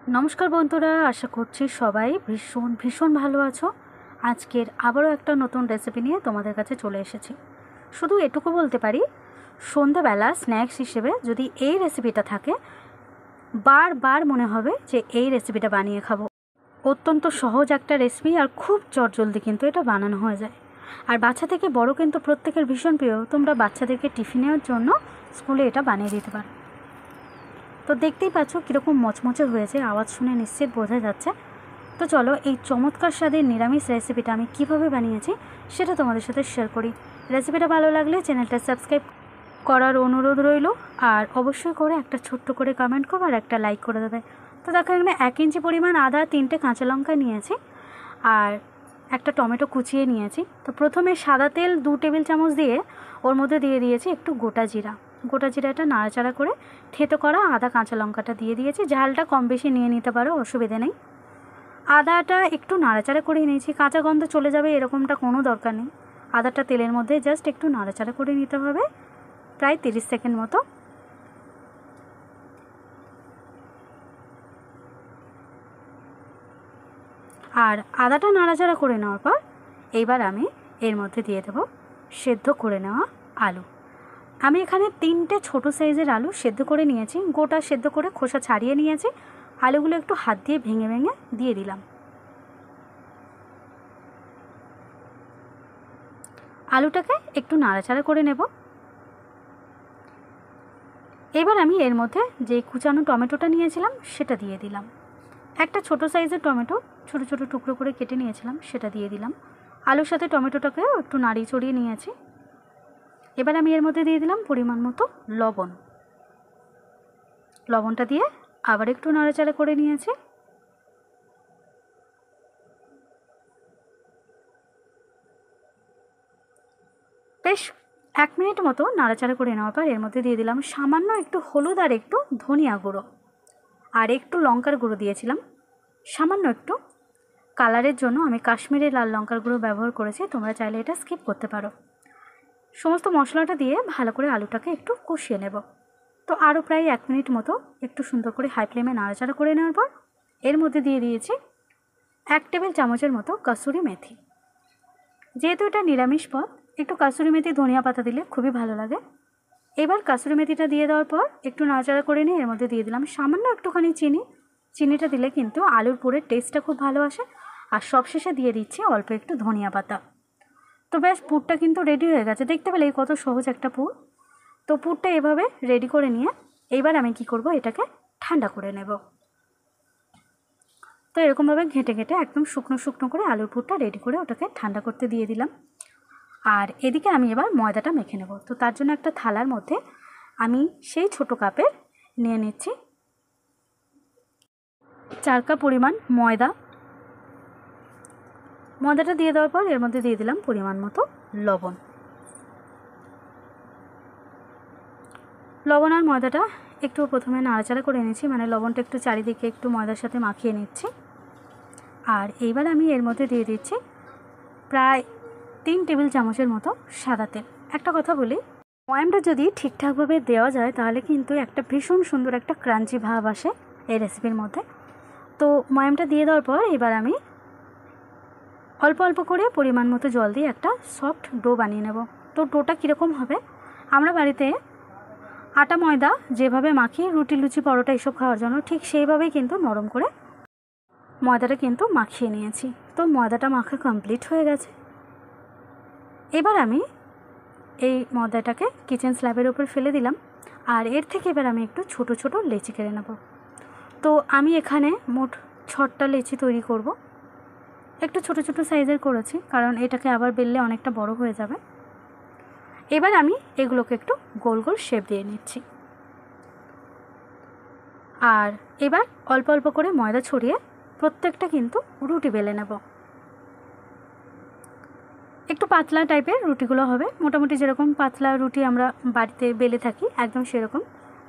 নমস্কার বন্ধুরা, আশা করছি সবাই ভীষণ ভীষণ ভালো আছো। আজকের আবারও একটা নতুন রেসিপি নিয়ে তোমাদের কাছে চলে এসেছি। শুধু এটুকু বলতে পারি, সন্ধ্যাবেলা স্ন্যাক্স হিসেবে যদি এই রেসিপিটা থাকে, বারবার মনে হবে যে এই রেসিপিটা বানিয়ে খাবো। অত্যন্ত সহজ একটা রেসিপি আর খুব চটজলদি কিন্তু এটা বানানো হয়ে যায়। আর বাচ্চা থেকে বড় কিন্তু প্রত্যেকের ভীষণ প্রিয়। তোমরা বাচ্চাদেরকে টিফিনের জন্য স্কুলে এটা বানিয়ে দিতে পারো। তো দেখতেই পাচ্ছ কীরকম মচমচে হয়েছে, আওয়াজ শুনে নিশ্চিত বোঝা যাচ্ছে। তো চলো এই চমৎকার স্বাদের নিরামিষ রেসিপিটা আমি কিভাবে বানিয়েছি সেটা তোমাদের সাথে শেয়ার করি। রেসিপিটা ভালো লাগলে চ্যানেলটা সাবস্ক্রাইব করার অনুরোধ রইল, আর অবশ্যই করে একটা ছোট্ট করে কমেন্ট করো আর একটা লাইক করে দেবে। তো দেখো এখানে 1 ইঞ্চি পরিমাণ আদা, 3টে কাঁচা লঙ্কা নিয়েছি আর একটা টমেটো কুচিয়ে নিয়েছি। তো প্রথমে সাদা তেল 2 টেবিল চামচ দিয়ে ওর মধ্যে দিয়ে দিয়েছি একটু গোটা জিরাটা নাড়াচাড়া করে থেতো করা আদা কাঁচা লঙ্কাটা দিয়ে দিয়েছি। ঝালটা কম বেশি নিয়ে নিতে পারো, অসুবিধা নেই। আদাটা একটু নাড়াচাড়া করে নিয়েছি, কাঁচা গন্ধ চলে যাবে এরকমটা কোনো দরকার নেই। আদাটা তেলের মধ্যে জাস্ট একটু নাড়াচাড়া করে নিতে হবে, প্রায় 30 সেকেন্ড মতো। আর আদাটা নাড়াচাড়া করে নেওয়ার পর এইবার আমি এর মধ্যে দিয়ে দেবো সেদ্ধ করে নেওয়া আলু। আমি এখানে 3টে ছোটো সাইজের আলু সেদ্ধ করে নিয়েছি, গোটা সেদ্ধ করে খোসা ছাড়িয়ে নিয়েছি। আলুগুলো একটু হাত দিয়ে ভেঙে ভেঙে দিয়ে দিলাম। আলুটাকে একটু নাড়াচাড়া করে নেব। এবার আমি এর মধ্যে যে কুচানো টমেটোটা নিয়েছিলাম সেটা দিয়ে দিলাম। একটা ছোটো সাইজের টমেটো ছোটো ছোটো টুকরো করে কেটে নিয়েছিলাম, সেটা দিয়ে দিলাম। আলুর সাথে টমেটোটাকেও একটু নাড়িয়ে চড়িয়ে নিয়েছি। এবার আমি এর মধ্যে দিয়ে দিলাম পরিমাণ মতো লবণ। লবণটা দিয়ে আবার একটু নাড়াচাড়া করে নিয়েছি। বেশ 1 মিনিট মতো নাড়াচাড়া করে নেওয়ার পর এর মধ্যে দিয়ে দিলাম সামান্য একটু হলুদ আর একটু ধনিয়া গুঁড়ো আর একটু লঙ্কার গুঁড়ো দিয়েছিলাম। সামান্য একটু কালারের জন্য আমি কাশ্মীরি লাল লঙ্কার গুঁড়ো ব্যবহার করেছি, তোমরা চাইলে এটা স্কিপ করতে পারো। সমস্ত মশলাটা দিয়ে ভালো করে আলুটাকে একটু কষিয়ে নেব। তো আরও প্রায় 1 মিনিট মতো একটু সুন্দর করে হাই ফ্লেমে নাড়াচাড়া করে নেওয়ার পর এর মধ্যে দিয়ে দিয়েছি 1 টেবিল চামচের মতো কসুরি মেথি। যেহেতু এটা নিরামিষ পদ, একটু কসুরি মেথি ধনিয়া পাতা দিলে খুবই ভালো লাগে। এবার কসুরি মেথিটা দিয়ে দেওয়ার পর একটু নাড়াচাড়া করে নিয়ে এর মধ্যে দিয়ে দিলাম সামান্য একটুখানি চিনিটা দিলে কিন্তু আলুর পুরের টেস্টটা খুব ভালো আসে। আর সবশেষে দিয়ে দিচ্ছি অল্প একটু ধনিয়া পাতা। তো ব্যাস পুরটা কিন্তু রেডি হয়ে গেছে। দেখতে পেলে কত সহজ একটা পুর। তো পুরটা এভাবে রেডি করে নিয়ে এইবার আমি কি করব, এটাকে ঠান্ডা করে নেব। তো এরকমভাবে ঘেঁটে ঘেঁটে একদম শুকনো শুকনো করে আলুর পুরটা রেডি করে ওটাকে ঠান্ডা করতে দিয়ে দিলাম। আর এদিকে আমি এবার ময়দাটা মেখে নেব। তো তার জন্য একটা থালার মধ্যে আমি সেই ছোট কাপের নিয়ে নিচ্ছি 4 কাপ পরিমাণ ময়দাটা দিয়ে দেওয়ার পর এর মধ্যে দিয়ে দিলাম পরিমাণ মতো লবণ আর ময়দাটা একটু প্রথমে নাড়াচাড়া করে নিচ্ছি, মানে লবণটা একটু চারিদিকে একটু ময়দার সাথে মাখিয়ে নিচ্ছি। আর এইবার আমি এর মধ্যে দিয়ে দিচ্ছি প্রায় 3 টেবিল চামচের মতো সাদা তেল। একটা কথা বলি, ময়ামটা যদি ঠিকঠাকভাবে দেওয়া যায় তাহলে কিন্তু একটা ভীষণ সুন্দর একটা ক্রাঞ্চি ভাব আসে এই রেসিপির মধ্যে। তো ময়ামটা দিয়ে দেওয়ার পর এবার আমি অল্প অল্প করে পরিমাণ মতো জল দিয়ে একটা সফট ডো বানিয়ে নেব। তো ডোটা কীরকম হবে, আমরা বাড়িতে আটা ময়দা যেভাবে মাখি রুটি লুচি পরোটা এসব খাওয়ার জন্য, ঠিক সেইভাবেই কিন্তু নরম করে ময়দাটা কিন্তু মাখিয়ে নিয়েছি। তো ময়দাটা মাখা কমপ্লিট হয়ে গেছে। এবার আমি এই ময়দাটাকে কিচেন স্ল্যাবের উপর ফেলে দিলাম। আর এর থেকে এবার আমি একটু ছোট ছোট লেচি কেটে নেব। তো আমি এখানে মোট 6টা লেচি তৈরি করব। একটু ছোট ছোট সাইজের করেছি কারণ এটাকে আবার বেললে অনেকটা বড় হয়ে যাবে। এবার আমি এগুলোকে একটু গোল গোল শেপ দিয়ে নিচ্ছি। আর এবার অল্প অল্প করে ময়দা ছড়িয়ে প্রত্যেকটা কিন্তু রুটি বেলে নেব। একটু পাতলা টাইপের রুটিগুলো হবে, মোটামুটি যেরকম পাতলা রুটি আমরা বাড়িতে বেলে থাকি একদম সেরকম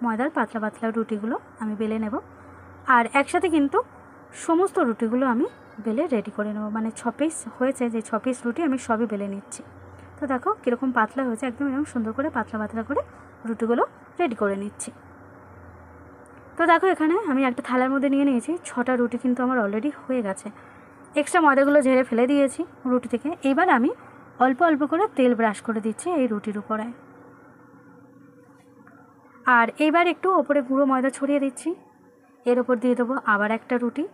ময়দার পাতলা পাতলা রুটিগুলো আমি বেলে নেব। আর একসাথে কিন্তু সমস্ত রুটিগুলো আমি বেলে রেডি করে নেব, মানে 6 পিস হয়েছে, যে 6 পিস রুটি আমি সবই বেলে নিচ্ছি। তো দেখো কীরকম পাতলা হয়েছে, একদম এরকম সুন্দর করে পাতলা পাতলা করে রুটিগুলো রেডি করে নিচ্ছি। তো দেখো এখানে আমি একটা থালার মধ্যে নিয়ে নিয়েছি। 6টা রুটি কিন্তু আমার অলরেডি হয়ে গেছে। এক্সট্রা ময়দাগুলো ঝেড়ে ফেলে দিয়েছি রুটি থেকে। এইবার আমি অল্প অল্প করে তেল ব্রাশ করে দিচ্ছি এই রুটির উপরে। আর এইবার একটু ওপরে গুঁড়ো ময়দা ছড়িয়ে দিচ্ছি। এর ওপর দিয়ে দেবো আবার একটা রুটি।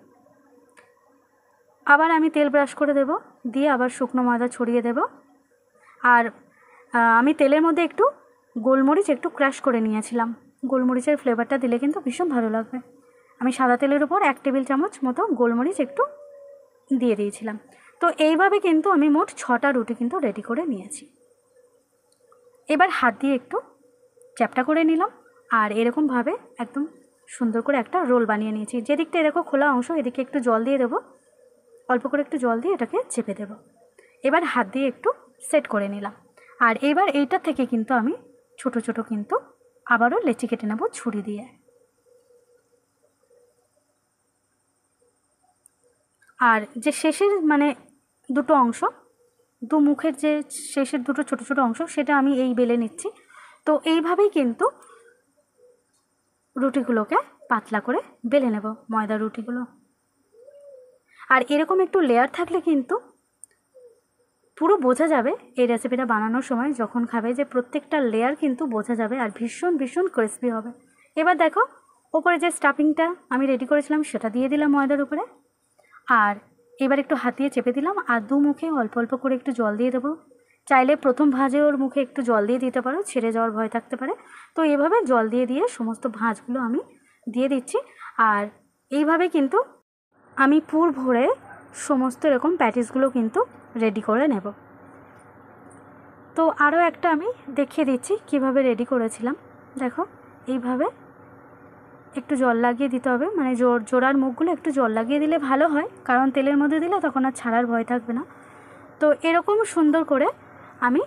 আবার আমি তেল ব্রাশ করে দেব, দিয়ে আবার শুকনো ময়দা ছড়িয়ে দেব। আর আমি তেলের মধ্যে একটু গোলমরিচ একটু ক্রাশ করে নিয়েছিলাম। গোলমরিচের ফ্লেভারটা দিলে কিন্তু ভীষণ ভালো লাগবে। আমি সাদা তেলের উপর 1 টেবিল চামচ মতো গোলমরিচ একটু দিয়ে দিয়েছিলাম। তো এইভাবে কিন্তু আমি মোট 6টা রুটি কিন্তু রেডি করে নিয়েছি। এবার হাত দিয়ে একটু চ্যাপটা করে নিলাম আর এরকমভাবে একদম সুন্দর করে একটা রোল বানিয়ে নিয়েছি। যেদিকটা এরকম খোলা অংশ এদিকে একটু জল দিয়ে দেবো, অল্প করে একটু জল দিয়ে এটাকে চেপে দেব। এবার হাত দিয়ে একটু সেট করে নিলাম। আর এবার এইটা থেকে কিন্তু আমি ছোট ছোট কিন্তু আবারও লেচি কেটে নেব ছুরি দিয়ে। আর যে শেষের মানে দুটো অংশ, দু মুখের যে শেষের দুটো ছোট ছোট অংশ, সেটা আমি এই বেলে নিচ্ছি। তো এইভাবেই কিন্তু রুটিগুলোকে পাতলা করে বেলে নেব, ময়দার রুটিগুলো। আর এরকম একটু লেয়ার থাকলে কিন্তু পুরো বোঝা যাবে এই রেসিপিটা বানানোর সময় যখন খাবে, যে প্রত্যেকটা লেয়ার কিন্তু বোঝা যাবে আর ভীষণ ভীষণ ক্রিস্পি হবে। এবার দেখো ওপরে যে স্টাফিংটা আমি রেডি করেছিলাম সেটা দিয়ে দিলাম ময়দার উপরে। আর এবার একটু হাত দিয়ে চেপে দিলাম আর দু মুখে অল্প অল্প করে একটু জল দিয়ে দেবো। চাইলে প্রথম ভাঁজে ওর মুখে একটু জল দিয়ে দিতে পারো, ছেড়ে যাওয়ার ভয় থাকতে পারে। তো এভাবে জল দিয়ে দিয়ে সমস্ত ভাঁজগুলো আমি দিয়ে দিচ্ছি। আর এইভাবে কিন্তু আমি পুর ভরে সমস্ত এরকম প্যাটিসগুলো কিন্তু রেডি করে নেব। তো আরও একটা আমি দেখিয়ে দিচ্ছি কিভাবে রেডি করেছিলাম। দেখো এইভাবে একটু জল লাগিয়ে দিতে হবে, মানে জোড়ার মুখগুলো একটু জল লাগিয়ে দিলে ভালো হয়, কারণ তেলের মধ্যে দিলে তখন আর ছাড়ার ভয় থাকবে না। তো এরকম সুন্দর করে আমি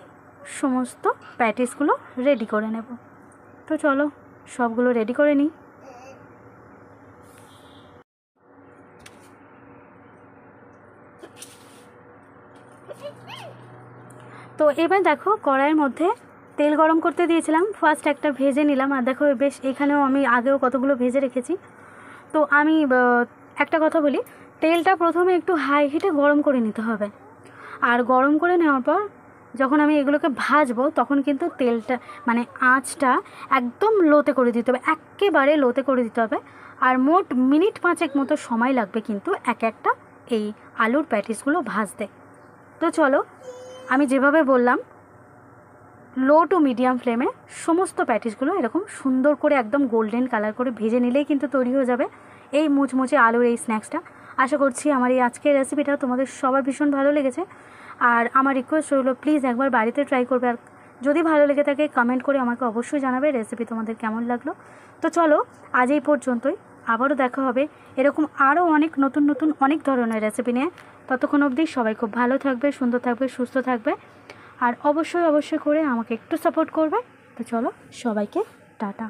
সমস্ত প্যাটিসগুলো রেডি করে নেব। তো চলো সবগুলো রেডি করে নিই। তো এবার দেখো কড়াইয়ের মধ্যে তেল গরম করতে দিয়েছিলাম, ফার্স্ট একটা ভেজে নিলাম। আর দেখো বেশ এখানেও আমি আগেও কতগুলো ভেজে রেখেছি। তো আমি একটা কথা বলি, তেলটা প্রথমে একটু হাই হিটে গরম করে নিতে হবে। আর গরম করে নেওয়ার পর যখন আমি এগুলোকে ভাজবো তখন কিন্তু তেলটা মানে আঁচটা একদম লোতে করে দিতে হবে, একেবারে লোতে করে দিতে হবে। আর মোট মিনিট 5 মতো সময় লাগবে কিন্তু এক একটা এই আলুর প্যাটিসগুলো ভাজতে। তো চলো আমি যেভাবে বললাম লো টু মিডিয়াম ফ্লেমে সমস্ত প্যাটিসগুলো এরকম সুন্দর করে একদম গোল্ডেন কালার করে ভেজে নিলেই কিন্তু তৈরি হয়ে যাবে এই মুচমুচে আলুর এই স্ন্যাক্সটা। আশা করছি আমার এই আজকের রেসিপিটা তোমাদের সবার ভীষণ ভালো লেগেছে। আর আমার রিকোয়েস্ট রইল প্লিজ একবার বাড়িতে ট্রাই করবে। আর যদি ভালো লেগে থাকে কমেন্ট করে আমাকে অবশ্যই জানাবে রেসিপি তোমাদের কেমন লাগলো। তো চলো আজ এই পর্যন্তই, আবারও দেখা হবে এরকম আরও অনেক নতুন নতুন অনেক ধরনের রেসিপি নিয়ে। ততক্ষণ অবধি সবাই খুব ভালো থাকবে, সুন্দর থাকবে, সুস্থ থাকবে। আর অবশ্যই অবশ্যই করে আমাকে একটু সাপোর্ট করবে। তো চলো সবাইকে টাটা।